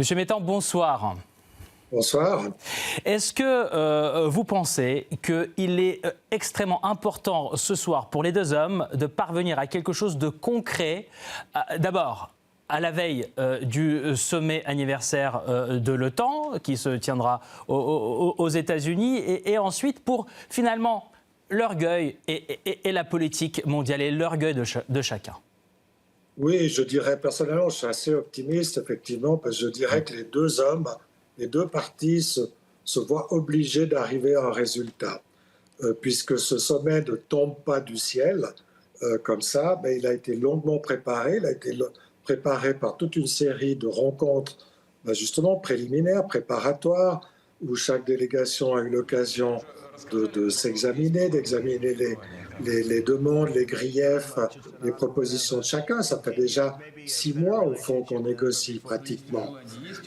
Monsieur Métan, bonsoir. Bonsoir. Est-ce que vous pensez qu'il est extrêmement important ce soir pour les deux hommes de parvenir à quelque chose de concret, d'abord à la veille du sommet anniversaire de l'OTAN qui se tiendra aux États-Unis et ensuite pour finalement l'orgueil et la politique mondiale et l'orgueil de chacun? Oui, je dirais personnellement, je suis assez optimiste, effectivement, parce que je dirais que les deux hommes, les deux parties se voient obligés d'arriver à un résultat. Puisque ce sommet ne tombe pas du ciel comme ça, mais il a été longuement préparé, il a été préparé par toute une série de rencontres, justement préliminaires, préparatoires, où chaque délégation a eu l'occasion de s'examiner, d'examiner les demandes, les griefs, les propositions de chacun. Ça fait déjà 6 mois, au fond, qu'on négocie pratiquement.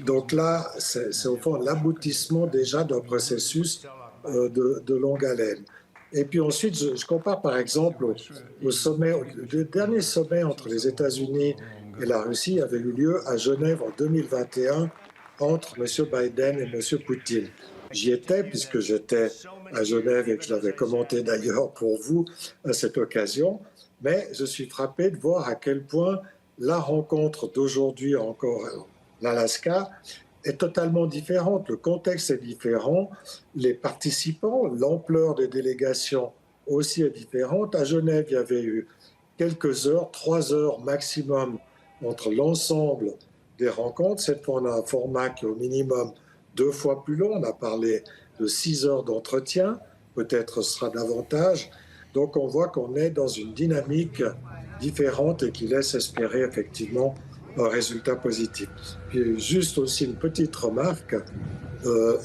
Donc là, c'est au fond l'aboutissement déjà d'un processus de longue haleine. Et puis ensuite, je compare par exemple au sommet, le dernier sommet entre les États-Unis et la Russie avait eu lieu à Genève en 2021 entre M. Biden et M. Poutine. J'y étais puisque j'étais à Genève et que je l'avais commenté d'ailleurs pour vous à cette occasion, mais je suis frappé de voir à quel point la rencontre d'aujourd'hui encore l'Alaska est totalement différente. Le contexte est différent, les participants, l'ampleur des délégations aussi est différente. À Genève, il y avait eu quelques heures, 3 heures maximum entre l'ensemble des rencontres. Cette fois, on a un format qui est au minimum 2 fois plus long. On a parlé de 6 heures d'entretien, peut-être ce sera davantage. Donc on voit qu'on est dans une dynamique différente et qui laisse espérer effectivement un résultat positif. Puis juste aussi une petite remarque,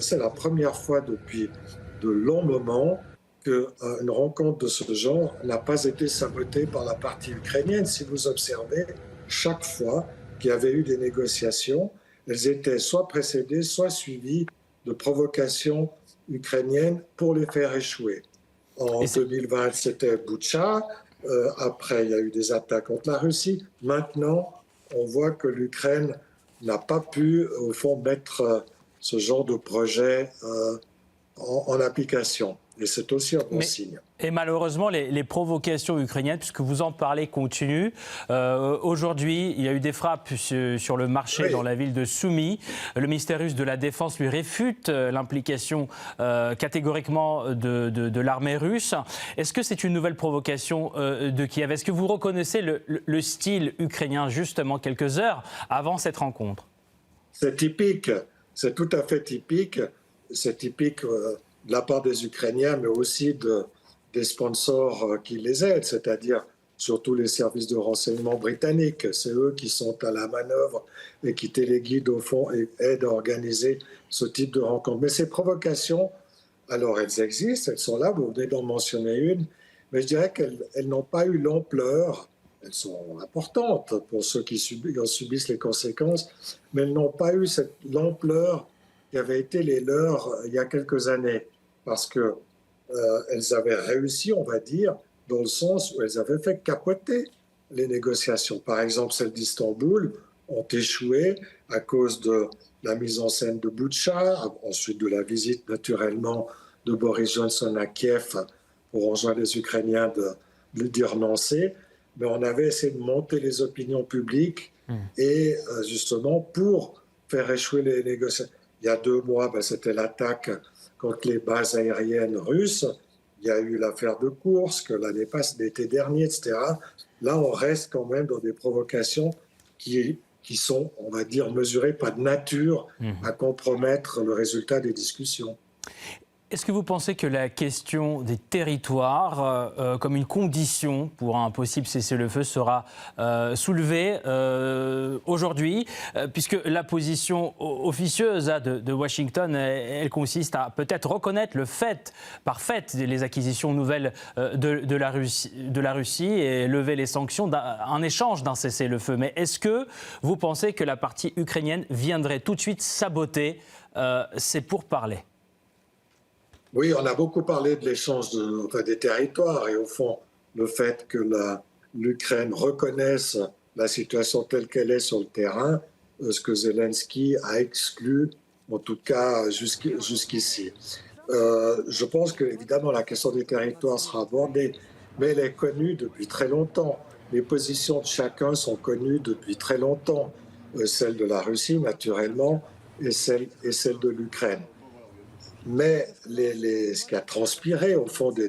c'est la première fois depuis de longs moments qu'une rencontre de ce genre n'a pas été sabotée par la partie ukrainienne. Si vous observez, chaque fois qu'il y avait eu des négociations, elles étaient soit précédées, soit suivies de provocations ukrainiennes pour les faire échouer. En 2020, c'était Boutcha. Après, il y a eu des attaques contre la Russie. Maintenant, on voit que l'Ukraine n'a pas pu, au fond, mettre ce genre de projet en application. Et c'est aussi un bon signe. Et malheureusement, les provocations ukrainiennes, puisque vous en parlez, continuent. Aujourd'hui, il y a eu des frappes sur le marché dans la ville de Soumy. Le ministère russe de la Défense lui réfute l'implication catégoriquement de l'armée russe. Est-ce que c'est une nouvelle provocation de Kiev? Est-ce que vous reconnaissez le style ukrainien, justement, quelques heures avant cette rencontre? C'est typique, c'est tout à fait typique. C'est typique de la part des Ukrainiens, mais aussi des sponsors qui les aident, c'est-à-dire surtout les services de renseignement britanniques. C'est eux qui sont à la manœuvre et qui téléguident au fond et aident à organiser ce type de rencontre. Mais ces provocations, alors elles existent, elles sont là, vous venez d'en mentionner une, mais je dirais qu'elles n'ont pas eu l'ampleur, elles sont importantes pour ceux qui en subissent les conséquences, mais elles n'ont pas eu l'ampleur qui avait été les leurs il y a quelques années, parce qu'elles avaient réussi, on va dire, dans le sens où elles avaient fait capoter les négociations. Par exemple, celles d'Istanbul ont échoué à cause de la mise en scène de Boutcha, ensuite de la visite naturellement de Boris Johnson à Kiev pour enjoindre les Ukrainiens de d'y renoncer. Mais on avait essayé de monter les opinions publiques et justement pour faire échouer les négociations. Il y a 2 mois, c'était l'attaque contre les bases aériennes russes. Il y a eu l'affaire de Koursk l'année passée, l'été dernier, etc. Là, on reste quand même dans des provocations qui sont, on va dire, mesurées pas de nature à compromettre le résultat des discussions. Est-ce que vous pensez que la question des territoires, comme une condition pour un possible cessez-le-feu, sera soulevée aujourd'hui, puisque la position officieuse de Washington, elle consiste à peut-être reconnaître par fait les acquisitions nouvelles de la Russie et lever les sanctions en échange d'un cessez-le-feu. Mais est-ce que vous pensez que la partie ukrainienne viendrait tout de suite saboter ces pourparlers? Oui, on a beaucoup parlé de l'échange des territoires et au fond, le fait que l'Ukraine reconnaisse la situation telle qu'elle est sur le terrain ce que Zelensky a exclu, en tout cas jusqu'ici. Je pense que, évidemment, la question des territoires sera abordée, mais elle est connue depuis très longtemps. Les positions de chacun sont connues depuis très longtemps, celle de la Russie, naturellement, et celle de l'Ukraine. Mais ce qui a transpiré au fond de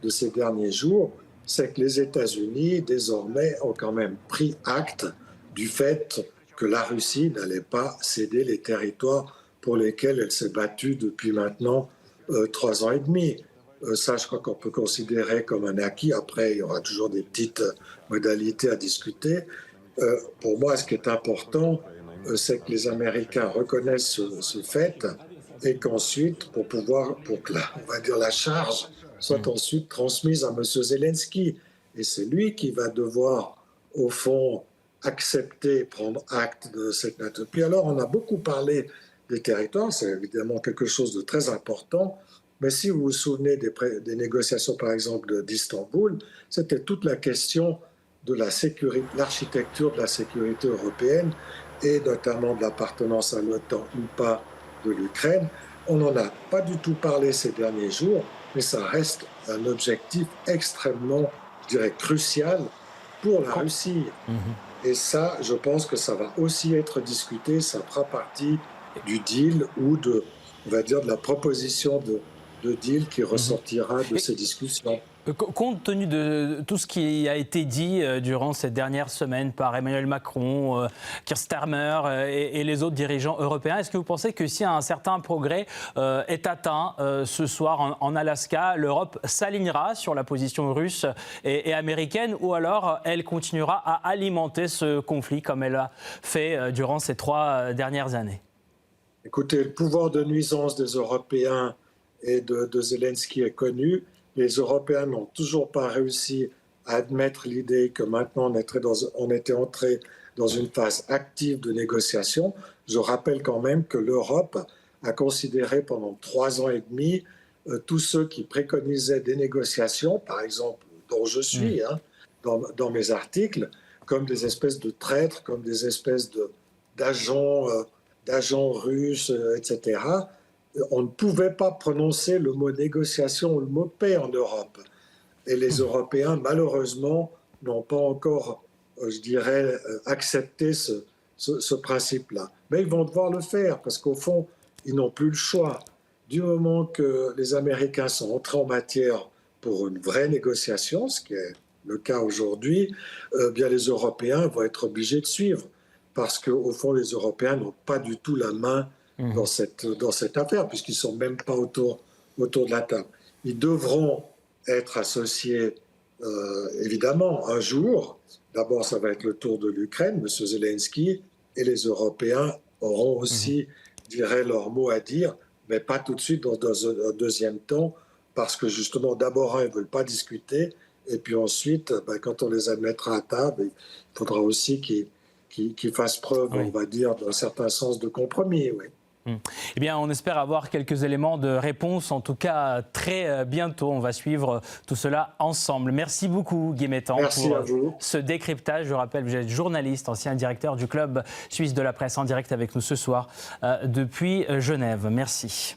ces derniers jours, c'est que les États-Unis, désormais, ont quand même pris acte du fait que la Russie n'allait pas céder les territoires pour lesquels elle s'est battue depuis maintenant 3 ans et demi. Ça, je crois qu'on peut considérer comme un acquis. Après, il y aura toujours des petites modalités à discuter. Pour moi, ce qui est important, c'est que les Américains reconnaissent ce fait et qu'ensuite, pour que on va dire la charge soit ensuite transmise à M. Zelensky. Et c'est lui qui va devoir, au fond, accepter, prendre acte de cette nature. Puis alors, on a beaucoup parlé des territoires, c'est évidemment quelque chose de très important, mais si vous vous souvenez des négociations, par exemple, d'Istanbul, c'était toute la question de l'architecture de la sécurité européenne et notamment de l'appartenance à l'OTAN ou pas de l'Ukraine. On n'en a pas du tout parlé ces derniers jours, mais ça reste un objectif extrêmement, je dirais, crucial pour la Russie. Et ça, je pense que ça va aussi être discuté, ça fera partie du deal ou on va dire, de la proposition de deal qui ressortira de ces discussions. Compte tenu de tout ce qui a été dit durant ces dernières semaines par Emmanuel Macron, Keir Starmer et les autres dirigeants européens, est-ce que vous pensez que si un certain progrès est atteint ce soir en Alaska, l'Europe s'alignera sur la position russe et américaine, ou alors elle continuera à alimenter ce conflit comme elle a fait durant ces 3 dernières années? Écoutez, le pouvoir de nuisance des Européens et de Zelensky est connu. Les Européens n'ont toujours pas réussi à admettre l'idée que maintenant on était entré dans une phase active de négociation. Je rappelle quand même que l'Europe a considéré pendant 3 ans et demi tous ceux qui préconisaient des négociations, par exemple, dont je suis dans mes articles, comme des espèces de traîtres, comme des espèces d'agents russes, etc. On ne pouvait pas prononcer le mot négociation ou le mot paix en Europe. Et les Européens, malheureusement, n'ont pas encore, je dirais, accepté ce principe-là. Mais ils vont devoir le faire, parce qu'au fond, ils n'ont plus le choix. Du moment que les Américains sont entrés en matière pour une vraie négociation, ce qui est le cas aujourd'hui, bien les Européens vont être obligés de suivre. Parce qu'au fond, les Européens n'ont pas du tout la main dans cette affaire, puisqu'ils ne sont même pas autour de la table. Ils devront être associés, évidemment, un jour. D'abord, ça va être le tour de l'Ukraine, M. Zelensky, et les Européens auront aussi, je dirais, leur mot à dire, mais pas tout de suite dans un deuxième temps, parce que justement, d'abord, ils ne veulent pas discuter, et puis ensuite, quand on les admettra à table, il faudra aussi qu'ils fassent preuve, on va dire, d'un certain sens de compromis, oui. Eh bien, on espère avoir quelques éléments de réponse, en tout cas très bientôt. On va suivre tout cela ensemble. Merci beaucoup, Guy Mettan, pour ce décryptage. Je rappelle, vous êtes journaliste, ancien directeur du Club suisse de la presse, en direct avec nous ce soir depuis Genève. Merci.